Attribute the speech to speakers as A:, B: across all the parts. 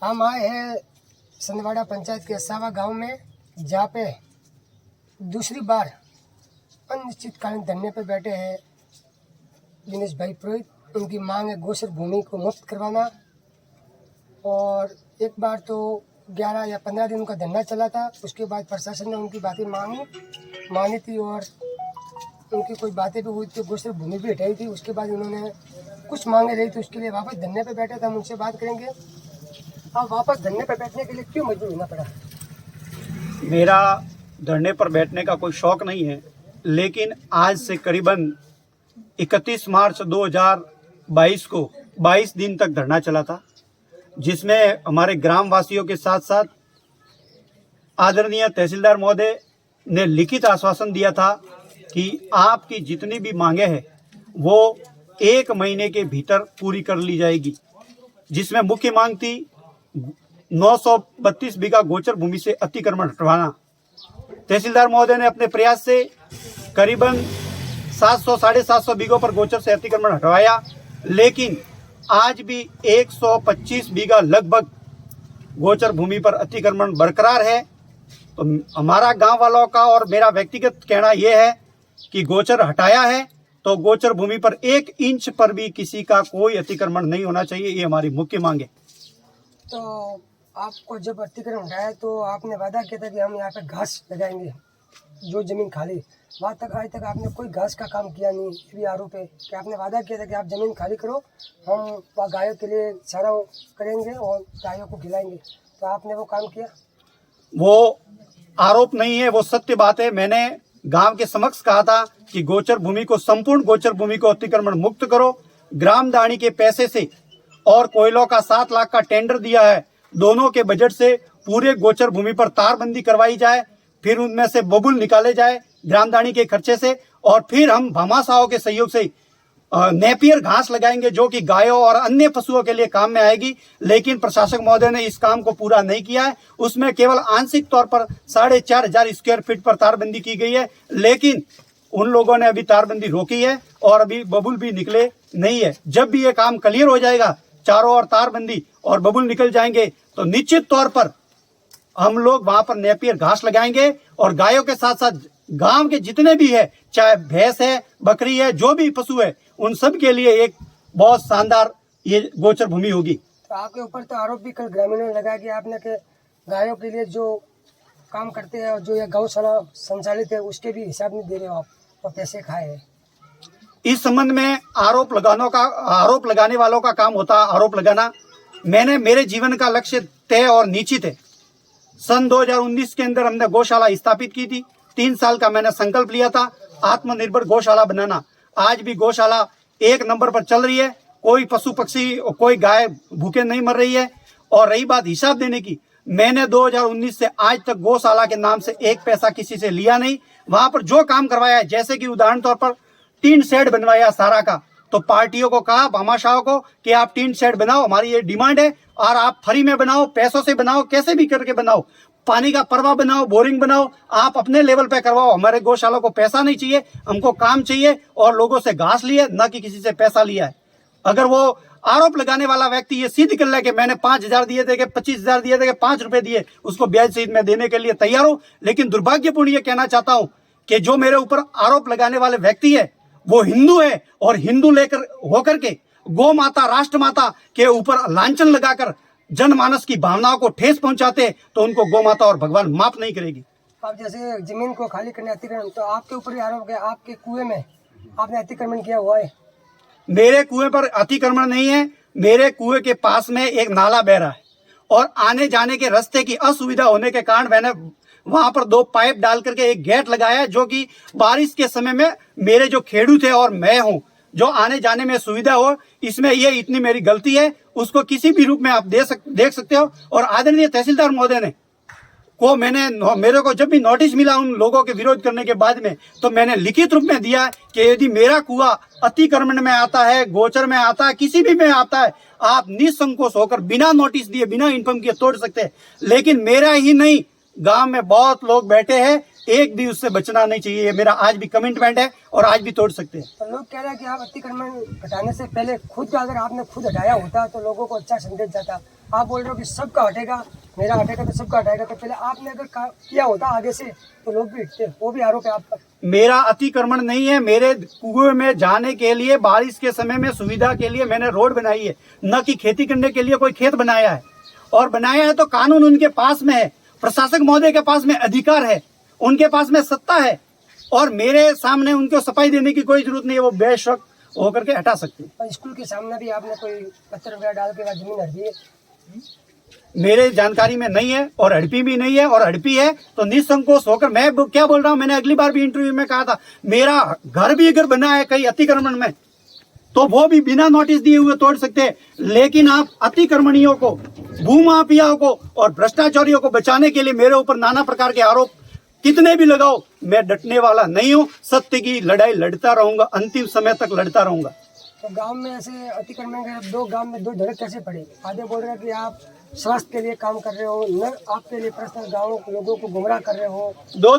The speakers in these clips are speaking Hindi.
A: हम आए हैं संदवाड़ा पंचायत के सावा गांव में, जहाँ पे दूसरी बार अनिश्चितकालीन धरने पर बैठे हैं दिनेश भाई पुरोहित। उनकी मांग है गोचर भूमि को मुक्त करवाना। और एक बार तो 11 या 15 दिन का धरना चला था, उसके बाद प्रशासन ने उनकी बातें मानी थी और उनकी कोई बातें भी हुई थी, गोचर भूमि भी हटाई थी। उसके बाद उन्होंने कुछ मांगे रही थी, उसके लिए वापस धरने पे बैठे थे। हम उनसे बात करेंगे, अब वापस धरने पे बैठने के लिए क्यों मजबूर होना पड़ा?
B: मेरा धरने पर बैठने का कोई शौक नहीं है, लेकिन आज से करीबन 31 मार्च 2022 को 22 दिन तक धरना चला था, जिसमें हमारे ग्रामवासियों के साथ साथ आदरणीय तहसीलदार महोदय ने लिखित आश्वासन दिया था कि आपकी जितनी भी मांगे हैं वो 1 महीने के भीतर पूरी कर ली जाएगी। जिसमें मुख्य मांग थी 932 बीघा गोचर भूमि से अतिक्रमण हटवाना। तहसीलदार महोदय ने अपने प्रयास से करीबन 700-750 बीघों पर गोचर से अतिक्रमण हटवाया, लेकिन आज भी 125 बीघा लगभग गोचर भूमि पर अतिक्रमण बरकरार है। तो हमारा गांव वालों का और मेरा व्यक्तिगत कहना यह है कि गोचर हटाया है तो गोचर भूमि पर 1 इंच पर भी किसी का कोई अतिक्रमण नहीं होना चाहिए। ये हमारी मुख्य मांग है।
A: तो आपको जब अतिक्रमण हटाया तो आपने वादा किया था कि हम यहाँ पे घास लगाएंगे, जो जमीन खाली, आज तक आपने कोई घास का काम किया नहीं। ये भी आरोप है कि आपने वादा किया था कि आप जमीन खाली करो, हम वहाँ गायों के लिए चारा करेंगे और गायों को खिलाएंगे, तो आपने वो काम किया?
B: वो आरोप नहीं है, वो सत्य बात है। मैंने गांव के समक्ष कहा था कि गोचर भूमि को, संपूर्ण गोचर भूमि को अतिक्रमण मुक्त करो। ग्राम दानी के पैसे से और कोयलों का 7 लाख का टेंडर दिया है, दोनों के बजट से पूरे गोचर भूमि पर तारबंदी करवाई जाए, फिर उनमें से बबुल निकाले जाए ग्रामदानी के खर्चे से, और फिर हम भामाशाहों के सहयोग से नेपियर घास लगाएंगे जो कि गायों और अन्य पशुओं के लिए काम में आएगी। लेकिन प्रशासक महोदय ने इस काम को पूरा नहीं किया है। उसमें केवल आंशिक तौर पर 4500 स्क्वायर फीट पर तारबंदी की गई है, लेकिन उन लोगों ने अभी तारबंदी रोकी है और अभी बबुल भी निकले नहीं है। जब भी ये काम क्लियर हो जाएगा, चारों ओर तारबंदी और बबुल निकल जाएंगे, तो निश्चित तौर पर हम लोग वहां पर नेपियर घास लगाएंगे और गायों के साथ साथ गांव के जितने भी है, चाहे भैंस है, बकरी है, जो भी पशु है, उन सब के लिए एक बहुत शानदार ये गोचर भूमि होगी।
A: तो आपके ऊपर तो आरोप भी कल ग्रामीणों ने लगाया कि आपने के गायों के लिए जो काम करते हैं और जो ये गौशाला संचालित है उसके भी हिसाब नहीं दे रहे हो आप, और पैसे खाए हैं।
B: इस संबंध में आरोप लगाने वालों का काम होता है आरोप लगाना। मैंने, मेरे जीवन का लक्ष्य तय और निश्चित है। सन 2019 के अंदर हमने गौशाला स्थापित की थी। 3 साल का मैंने संकल्प लिया था आत्मनिर्भर गौशाला बनाना। आज भी गौशाला 1 नंबर पर चल रही है, कोई पशु पक्षी, कोई गाय भूखे नहीं मर रही है। और रही बात हिसाब देने की, मैंने 2019 से आज तक गौशाला के नाम से 1 पैसा किसी से लिया नहीं। वहां पर जो काम करवाया है, जैसे कि उदाहरण तौर पर टीन शेड बनवाया सारा का, तो पार्टियों को कहा, भामाशाहों को, कि आप टीन शेड बनाओ, हमारी ये डिमांड है, और आप फ्री में बनाओ, पैसों से बनाओ, कैसे भी करके बनाओ, पानी का प्रवाह बनाओ, बोरिंग बनाओ, आप अपने लेवल पे करवाओ। हमारे गौशाला को पैसा नहीं चाहिए, हमको काम चाहिए और लोगों से घास लिए, न कि किसी से पैसा लिया है। अगर वो आरोप लगाने वाला व्यक्ति ये सिद्ध कर ले कि मैंने 5000 दिए थे, कि 25,000 दिए थे, कि 5 रुपए दिए, उसको ब्याज सहित मैं देने के लिए तैयार हूं। लेकिन दुर्भाग्यपूर्ण ये कहना चाहता हूं कि जो मेरे ऊपर आरोप लगाने वाले व्यक्ति है वो हिंदू है, और हिंदू लेकर होकर के गौ माता, राष्ट्र माता के ऊपर लांछन लगाकर जनमानस की भावनाओं को ठेस पहुंचाते, तो उनको गौ माता और भगवान माफ नहीं करेगी।
A: आप जैसे जमीन को खाली करने अतिक्रमण, तो आपके ऊपर ही आरोप है आपके कुएं में आपने अतिक्रमण किया हुआ है।
B: मेरे कुएं पर अतिक्रमण नहीं है। मेरे कुएं के पास में एक नाला बह रहा है और आने जाने के रास्ते की असुविधा होने के कारण मैंने वहां पर 2 पाइप डाल करके एक गेट लगाया है, जो कि बारिश के समय में मेरे जो खेड़ू थे और मैं हूं, जो आने जाने में सुविधा हो। इसमें ये इतनी मेरी गलती है, उसको किसी भी रूप में आप देख सकते हो। और आदरणीय तहसीलदार महोदय ने को मेरे को जब भी नोटिस मिला उन लोगों के विरोध करने के बाद में, तो मैंने लिखित रूप में दिया कि यदि मेरा कुआं अतिक्रमण में आता है, गोचर में आता है, किसी भी में आता है, आप निसंकोच होकर बिना नोटिस दिए, बिना इन्फॉर्म किए तोड़ सकते हैं। लेकिन मेरा ही नहीं, गांव में बहुत लोग बैठे हैं, एक भी उससे बचना नहीं चाहिए। ये मेरा आज भी कमिटमेंट है और आज भी तोड़ सकते हैं।
A: तो लोग कह रहे हैं कि आप अतिक्रमण हटाने से पहले खुद का अगर आपने खुद हटाया होता तो लोगों को अच्छा संदेश जाता। आप बोल रहे हो कि सबका हटेगा, मेरा हटेगा तो सबका हटेगा, तो पहले आपने अगर किया होता आगे से तो लोग भी हटते। वो भी आरोप है आप पर।
B: मेरा अतिक्रमण नहीं है। मेरे कुएं में जाने के लिए बारिश के समय में सुविधा के लिए मैंने रोड बनाई है, न कि खेती करने के लिए कोई खेत बनाया है। और बनाया है तो कानून उनके पास में है, प्रशासक महोदय के पास में अधिकार है, उनके पास में सत्ता है, और मेरे सामने उनको सफाई देने की कोई जरूरत नहीं है। वो बेशक होकर के हटा सकते हैं।
A: और स्कूल के सामने भी आपने कोई पत्थर वगैरह डाल के जमीन हट दी है?
B: मेरे जानकारी में नहीं है, और हड़पी भी नहीं है। और हड़पी है तो निसंकोच होकर मैं क्या बोल रहा हूं, मैंने अगली बार भी इंटरव्यू में कहा था, मेरा घर भी अगर बना है कहीं अतिक्रमण में तो वो भी बिना नोटिस दिए हुए तोड़ सकते हैं। लेकिन आप अतिक्रमणियों को, भूमाफियाओं को और भ्रष्टाचारियों को बचाने के लिए मेरे ऊपर नाना प्रकार के आरोप कितने भी लगाओ, मैं डटने वाला नहीं हूं। सत्य की लड़ाई लड़ता रहूंगा, अंतिम समय तक लड़ता रहूंगा।
A: तो गांव में ऐसे अतिक्रमण के दो गांव में दो झड़प कैसे पड़े? आधे बोल रहे हैं कि आप स्वास्थ्य के लिए काम कर रहे हो, न आपके लिए पर्सनल गाँव के लोगों को गुमराह कर रहे हो।
B: दो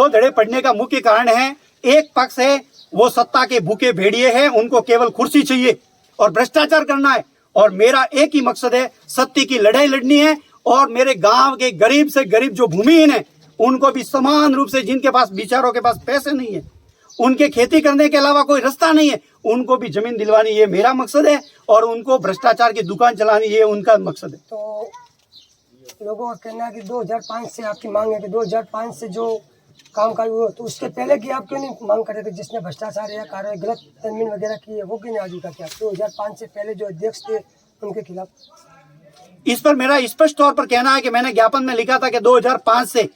B: धड़े पड़ने का मुख्य कारण है, एक पक्ष है वो सत्ता के भूखे भेड़िए हैं, उनको केवल कुर्सी चाहिए और भ्रष्टाचार करना है। और मेरा एक ही मकसद है, सत्य की लड़ाई लड़नी है। और मेरे गांव के गरीब से गरीब जो भूमिहीन है उनको भी समान रूप से, जिनके पास बेचारों के पास पैसे नहीं है, उनके खेती करने के अलावा कोई रास्ता नहीं है, उनको भी जमीन दिलवानी, ये मेरा मकसद है। और उनको भ्रष्टाचार की दुकान चलानी, ये उनका मकसद है।
A: तो लोगों का कहना है कि 2005 से आपकी मांग है कि 2005 से जो काम काज हुआ, तो उसके पहले की आप क्यों नहीं मांग कर रहे थे? जिसने भ्रष्टाचार या कार्य गलत तनमीन वगैरह की है वो क्यों नहीं आगे का? क्या 2005 से पहले जो अध्यक्ष थे उनके खिलाफ?
B: इस पर मेरा स्पष्ट तौर पर कहना है कि मैंने ज्ञापन में लिखा था कि 2005 से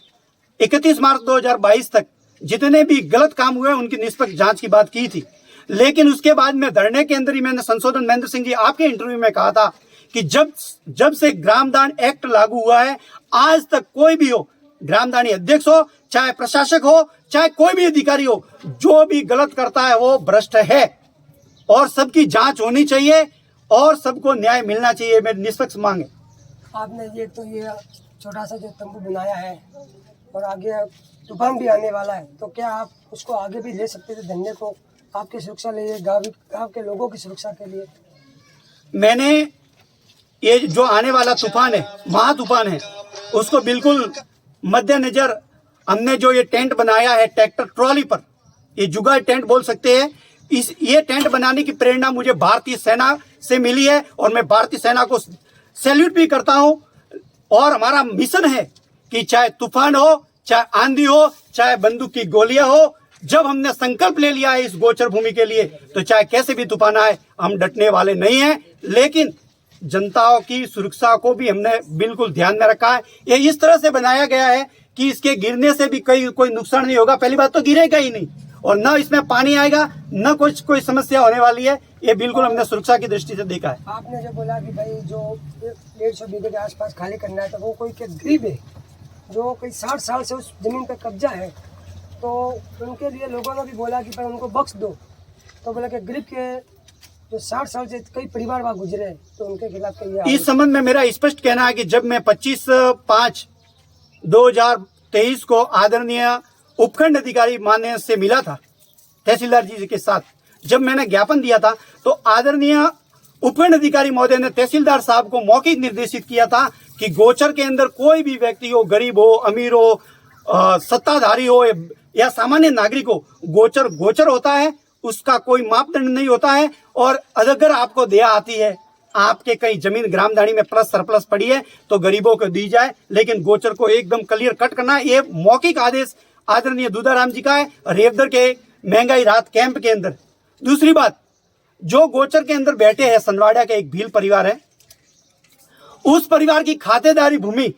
B: 31 मार्च 2022 तक जितने भी गलत काम हुए उनकी निष्पक्ष जांच की बात की थी। लेकिन उसके बाद में धरने के अंदर ही मैंने संशोधन, महेंद्र सिंह जी आपके इंटरव्यू में कहा था कि जब से ग्रामदान एक्ट लागू हुआ है आज तक कोई भी हो, ग्रामदानी अध्यक्ष हो, चाहे प्रशासक हो, चाहे कोई भी अधिकारी हो, जो भी गलत करता है वो भ्रष्ट है। और सबकी जांच होनी चाहिए और सबको न्याय मिलना चाहिए, मेरी निष्पक्ष मांग है।
A: आपने ये तो ये छोटा सा जो तंबू बनाया है और आगे तूफान भी आने वाला है, तो क्या आप उसको आगे भी ले सकते थे धरने को, आपकी सुरक्षा लिए, गाँव के लोगों की सुरक्षा के लिए?
B: मैंने ये जो आने वाला तूफान है, महातूफान है, उसको बिल्कुल मद्देनजर हमने जो ये टेंट बनाया है ट्रैक्टर ट्रॉली पर, ये जुगाड़ टेंट बोल सकते हैं। ये टेंट बनाने की प्रेरणा मुझे भारतीय सेना से मिली है और मैं भारतीय सेना को सैल्यूट भी करता हूं। और हमारा मिशन है कि चाहे तूफान हो, चाहे आंधी हो, चाहे बंदूक की गोलियां हो, जब हमने संकल्प ले लिया है इस गोचर भूमि के लिए, तो चाहे कैसे भी तूफान आए हम डटने वाले नहीं हैं। लेकिन जनताओं की सुरक्षा को भी हमने बिल्कुल ध्यान में रखा है। ये इस तरह से बनाया गया है कि इसके गिरने से भी कोई नुकसान नहीं होगा। पहली बात तो गिरेगा ही नहीं, और न इसमें पानी आएगा, न कोई समस्या होने वाली है। ये बिल्कुल हमने सुरक्षा की दृष्टि से देखा है।
A: आपने जो बोला कि भाई जो 150 बीघे के आसपास खाली करना है, तो वो कोई क्या गरीब है जो कोई 60 साल से उस जमीन पर कब्जा है, तो उनके लिए लोगों ने भी बोला कि भाई उनको बख्श दो। तो बोला कि गरीब के जो 60 साल से कई परिवार वहाँ गुजरे, तो उनके खिलाफ
B: इस संबंध में मेरा स्पष्ट कहना है कि जब मैं 25/5/2023 को आदरणीय उपखंड अधिकारी माननीय से मिला था, तहसीलदार जी के साथ जब मैंने ज्ञापन दिया था, तो आदरणीय उपखंड अधिकारी महोदय ने तहसीलदार साहब को मौखिक निर्देशित किया था कि गोचर के अंदर कोई भी व्यक्ति हो, गरीब हो, अमीर हो, सत्ताधारी हो या सामान्य नागरिक हो, गोचर होता है, उसका कोई मापदंड नहीं होता है। और अगर आपको दया आती है, आपके कहीं जमीन ग्रामदानी में प्लस सरप्लस पड़ी है, तो गरीबों को दी जाए, लेकिन गोचर को एकदम क्लियर कट करना है। ये मौखिक आदेश आदरणीय दूधाराम जी का है, रेवदर के महंगाई राहत कैंप के अंदर। दूसरी बात, जो गोचर के अंदर बैठे हैं, सनवाड़ा के एक भील परिवार है, उस परिवार की खातेदारी भूमि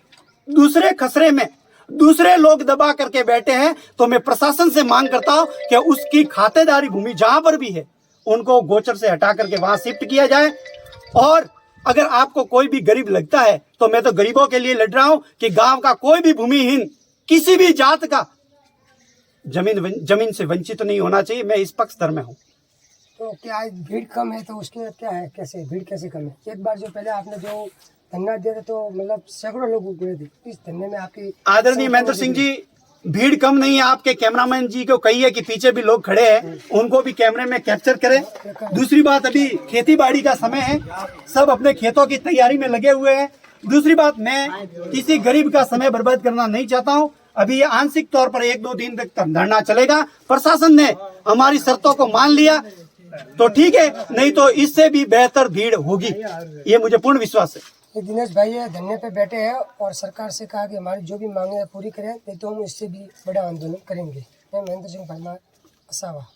B: दूसरे खसरे में दूसरे लोग दबा करके बैठे हैं। तो मैं प्रशासन से मांग करता हूं कि उसकी खातेदारी भूमि जहां पर भी है उनको गोचर से हटा करके वहां शिफ्ट किया जाए। और अगर आपको कोई भी गरीब लगता है, तो मैं तो गरीबों के लिए लड़ रहा हूं कि गांव का कोई भी भूमिहीन किसी भी जात का जमीन से वंचित नहीं होना चाहिए। मैं इस पक्ष धर्म में हूं।
A: तो क्या भीड़ कम है, तो उसके क्या है, कैसे भीड़ कैसे कम है? एक बार जो पहले आपने जो धरना दे रहे तो मतलब सैकड़ों लोग उगड़े थे। इस धरने में आपकी
B: आदरणीय महेंद्र सिंह जी, भीड़ कम नहीं है। आपके कैमरामैन जी को कहिए कि पीछे भी लोग खड़े हैं, उनको भी कैमरे में कैप्चर करें। दूसरी बात, अभी खेती बाड़ी का समय है, सब अपने खेतों की तैयारी में लगे हुए हैं। दूसरी बात, मैं किसी गरीब का समय बर्बाद करना नहीं चाहता हूं। अभी ये आंशिक तौर पर 1-2 दिन तक धरना चलेगा। प्रशासन ने हमारी शर्तों को मान लिया तो ठीक है, नहीं तो इससे भी बेहतर भीड़ होगी, ये मुझे पूर्ण विश्वास है।
A: ये दिनेश भाई है धरने पे बैठे हैं और सरकार से कहा कि हमारी जो भी मांगे हैं पूरी करें, नहीं तो हम इससे भी बड़ा आंदोलन करेंगे। मैं महेंद्र सिंह परमार, असावा।